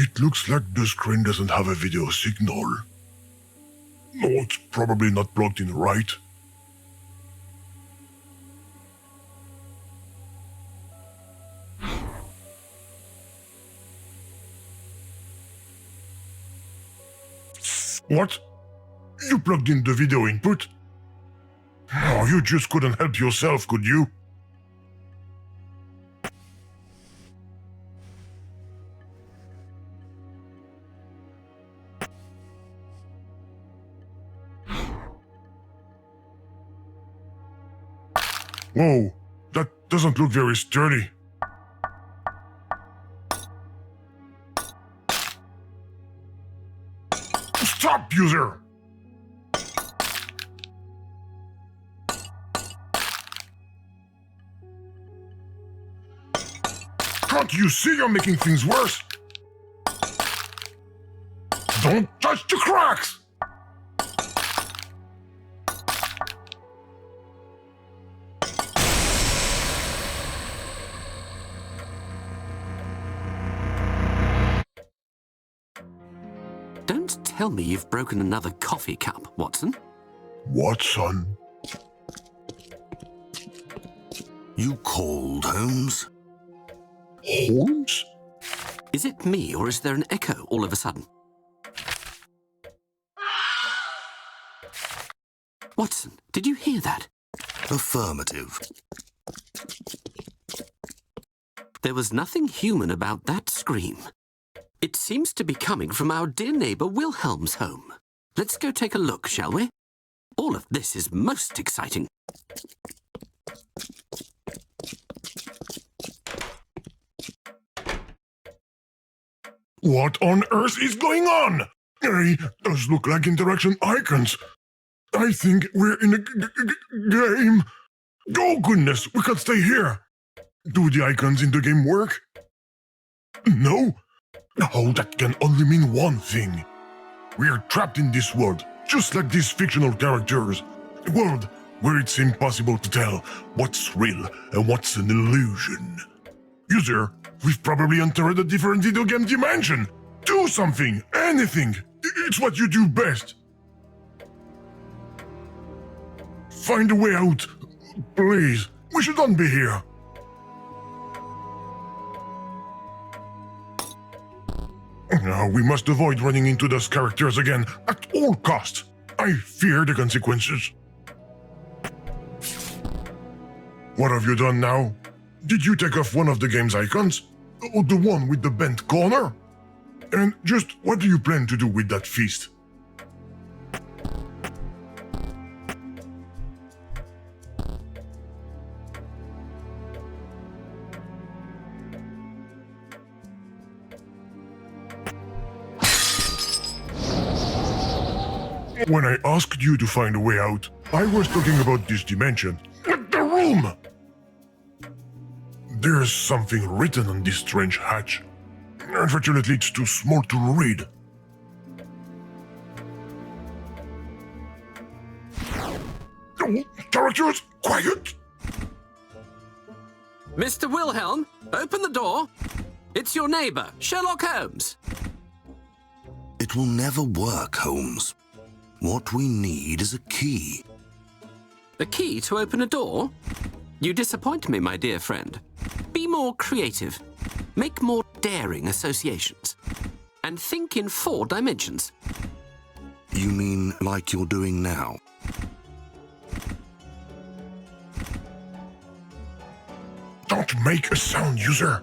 It looks like the screen doesn't have a video signal. No, it's probably not plugged in right. What? You plugged in the video input? Oh, you just couldn't help yourself, could you? Whoa, that doesn't look very sturdy. Stop, user! Can't you see you're making things worse? Don't touch the cracks! Don't tell me you've broken another coffee cup, Watson. Watson? You called, Holmes? Holmes? Is it me, or is there an echo all of a sudden? Watson, did you hear that? Affirmative. There was nothing human about that scream. It seems to be coming from our dear neighbour Wilhelm's home. Let's go take a look, shall we? All of this is most exciting. What on earth is going on? Hey, those look like interaction icons. I think we're in a game. Oh goodness, we can't stay here. Do the icons in the game work? No? Oh, that can only mean one thing. We're trapped in this world, just like these fictional characters. A world where it's impossible to tell what's real and what's an illusion. User, we've probably entered a different video game dimension. Do something, anything. It's what you do best. Find a way out. Please, we shouldn't be here. Now we must avoid running into those characters again at all costs. I fear the consequences. What have you done now? Did you take off one of the game's icons? Or the one with the bent corner? And just what do you plan to do with that feast? When I asked you to find a way out, I was talking about this dimension. The room! There's something written on this strange hatch. Unfortunately, it's too small to read. Oh, characters, quiet! Mr. Wilhelm, open the door. It's your neighbour, Sherlock Holmes. It will never work, Holmes. What we need is a key. A key to open a door? You disappoint me, my dear friend. Be more creative. Make more daring associations. And think in 4 dimensions. You mean like you're doing now? Don't make a sound, user.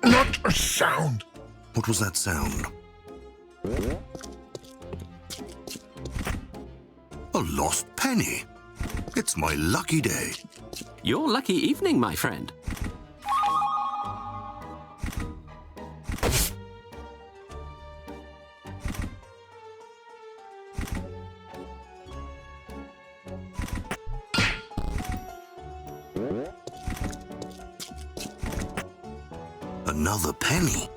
Not a sound. What was that sound? A lost penny. It's my lucky day. Your lucky evening, my friend. Another penny.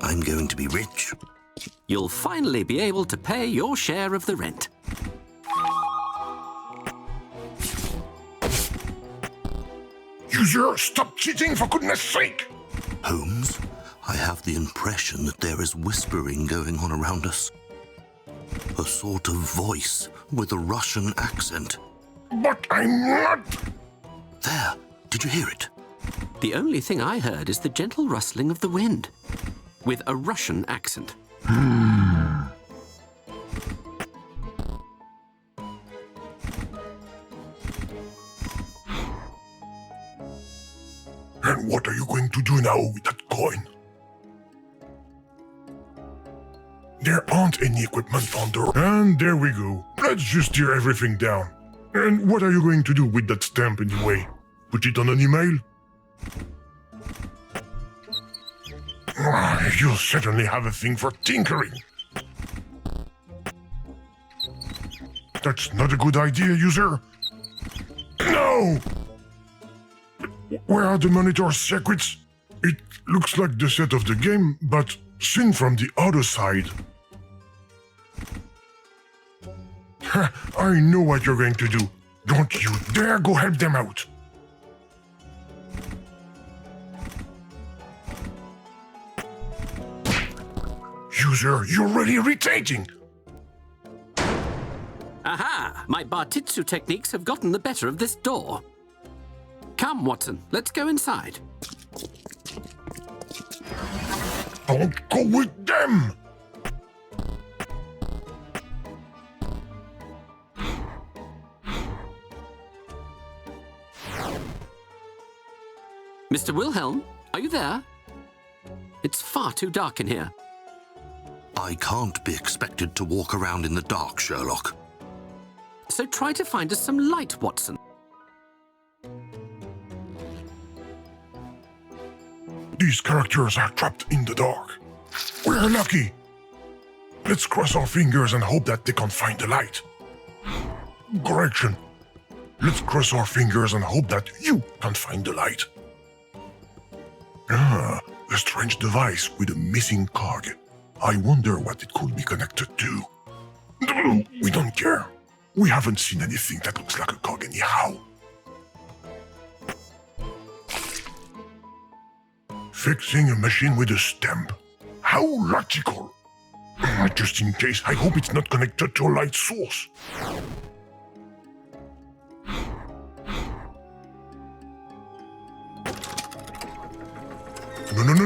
I'm going to be rich. You'll finally be able to pay your share of the rent. User, stop cheating for goodness sake! Holmes, I have the impression that there is whispering going on around us. A sort of voice with a Russian accent. But I'm not! There, did you hear it? The only thing I heard is the gentle rustling of the wind, with a Russian accent. And what are you going to do now with that coin? There aren't any equipment on the... And there we go. Let's just tear everything down. And what are you going to do with that stamp anyway? Put it on an email? You certainly have a thing for tinkering. That's not a good idea, user. No! Where are the monitor circuits? It looks like the set of the game, but seen from the other side. I know what you're going to do. Don't you dare go help them out. User, you're really irritating. Aha! My Bartitsu techniques have gotten the better of this door. Come, Watson, let's go inside. Don't go with them! Mr. Wilhelm, are you there? It's far too dark in here. I can't be expected to walk around in the dark, Sherlock. So try to find us some light, Watson. These characters are trapped in the dark. We're lucky. Let's cross our fingers and hope that they can find the light. Correction. Let's cross our fingers and hope that you can find the light. Ah, a strange device with a missing cog. I wonder what it could be connected to. We don't care. We haven't seen anything that looks like a cog anyhow. Fixing a machine with a stamp. How logical. Just in case, I hope it's not connected to a light source.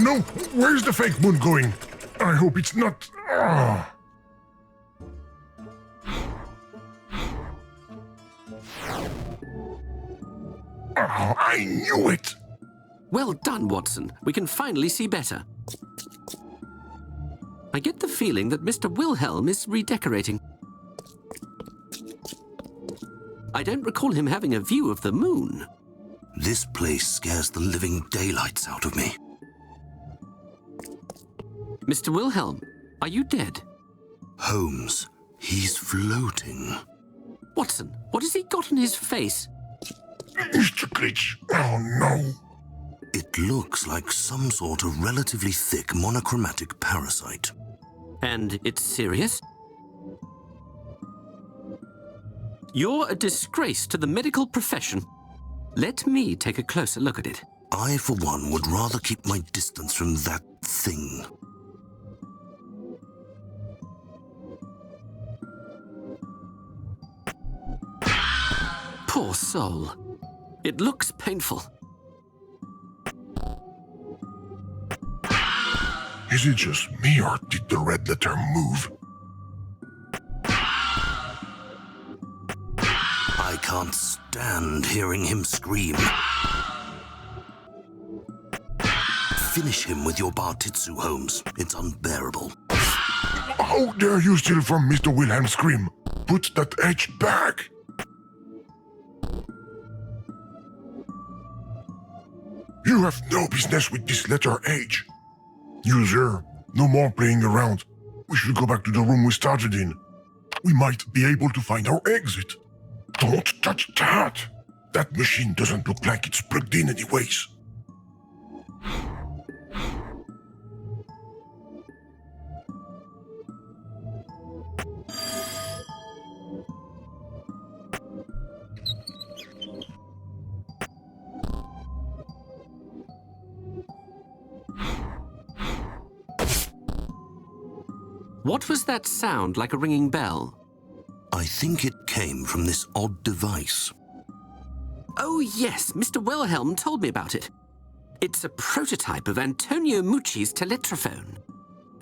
No. Where's the fake moon going? I hope it's not... Ah. Oh, I knew it! Well done, Watson. We can finally see better. I get the feeling that Mr. Wilhelm is redecorating. I don't recall him having a view of the moon. This place scares the living daylights out of me. Mr. Wilhelm, are you dead? Holmes, he's floating. Watson, what has he got on his face? Mr. Glitch, oh no. It looks like some sort of relatively thick monochromatic parasite. And it's serious? You're a disgrace to the medical profession. Let me take a closer look at it. I, for one, would rather keep my distance from that thing. Poor soul. It looks painful. Is it just me or did the red letter move? I can't stand hearing him scream. Finish him with your Bartitsu, Holmes. It's unbearable. How dare you steal from Mr. Wilhelm's scream? Put that H back! You have no business with this letter H. User, no more playing around. We should go back to the room we started in. We might be able to find our exit. Don't touch that! That machine doesn't look like it's plugged in anyways. What was that sound like a ringing bell? I think it came from this odd device. Oh yes, Mr. Wilhelm told me about it. It's a prototype of Antonio Mucci's teletrophone.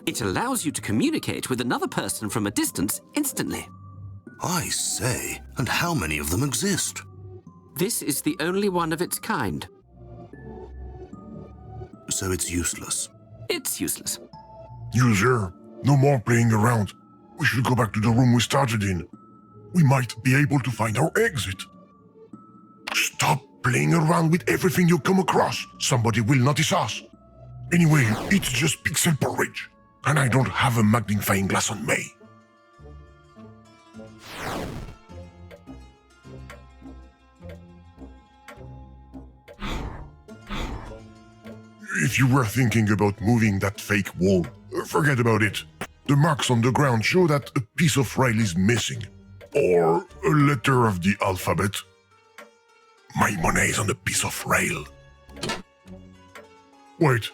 It allows you to communicate with another person from a distance instantly. I say, and how many of them exist? This is the only one of its kind. So it's useless. It's useless. User, no more playing around. We should go back to the room we started in. We might be able to find our exit. Stop playing around with everything you come across. Somebody will notice us. Anyway, it's just pixel porridge. And I don't have a magnifying glass on me. If you were thinking about moving that fake wall, forget about it. The marks on the ground show that a piece of rail is missing. Or a letter of the alphabet. My money is on a piece of rail. Wait,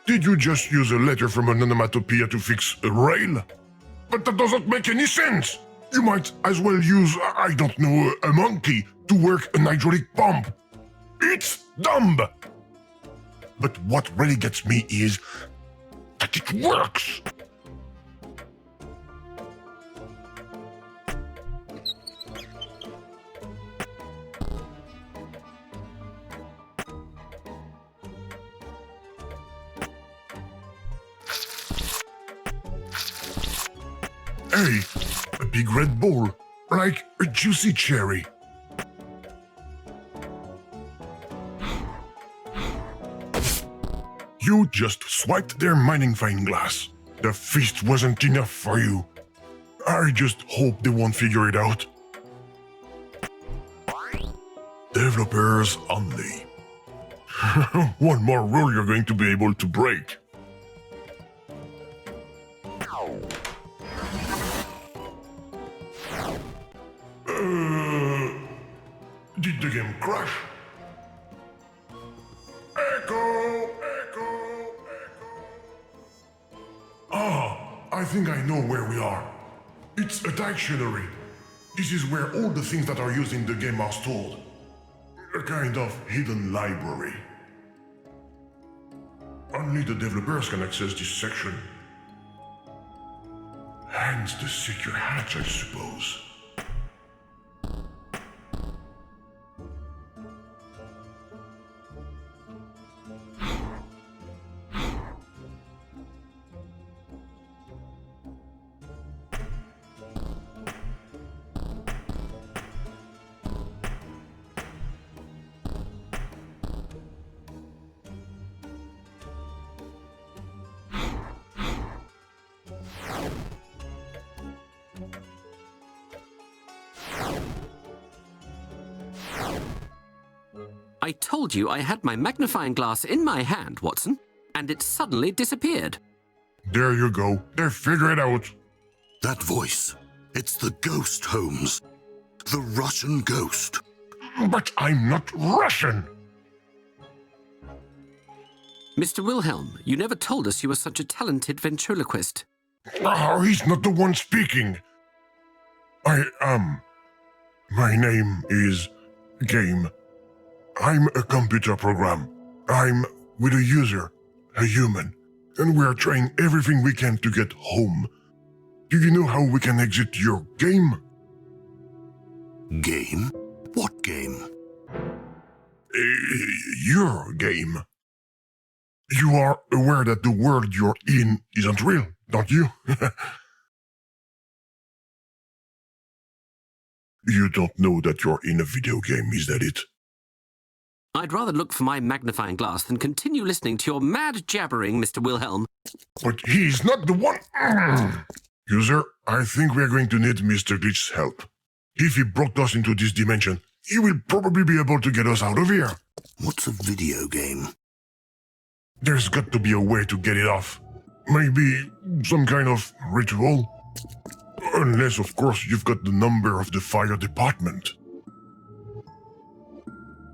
did you just use a letter from an onomatopoeia to fix a rail? But that doesn't make any sense! You might as well use, I don't know, a monkey to work an hydraulic pump. It's dumb! But what really gets me is that it works! Hey, a big red ball, like a juicy cherry. You just swiped their magnifying glass. The feast wasn't enough for you. I just hope they won't figure it out. Developers only. One more rule you're going to be able to break. Did the game crash? Echo! Echo! Echo! Ah, I think I know where we are. It's a dictionary. This is where all the things that are used in the game are stored. A kind of hidden library. Only the developers can access this section. Hence the secure hatch, I suppose. I told you I had my magnifying glass in my hand, Watson, and it suddenly disappeared. There you go. They figured it out. That voice. It's the ghost, Holmes. The Russian ghost. But I'm not Russian. Mr. Wilhelm, you never told us you were such a talented ventriloquist. Oh, he's not the one speaking. I am. My name is Game. I'm a computer program. I'm with a user, a human, and we're trying everything we can to get home. Do you know how we can exit your game? Game? What game? Your game. You are aware that the world you're in isn't real, don't you? You don't know that you're in a video game, is that it? I'd rather look for my magnifying glass than continue listening to your mad jabbering, Mr. Wilhelm. But he's not the one. User, I think we're going to need Mr. Glitch's help. If he brought us into this dimension, he will probably be able to get us out of here. What's a video game? There's got to be a way to get it off. Maybe some kind of ritual? Unless, of course, you've got the number of the fire department.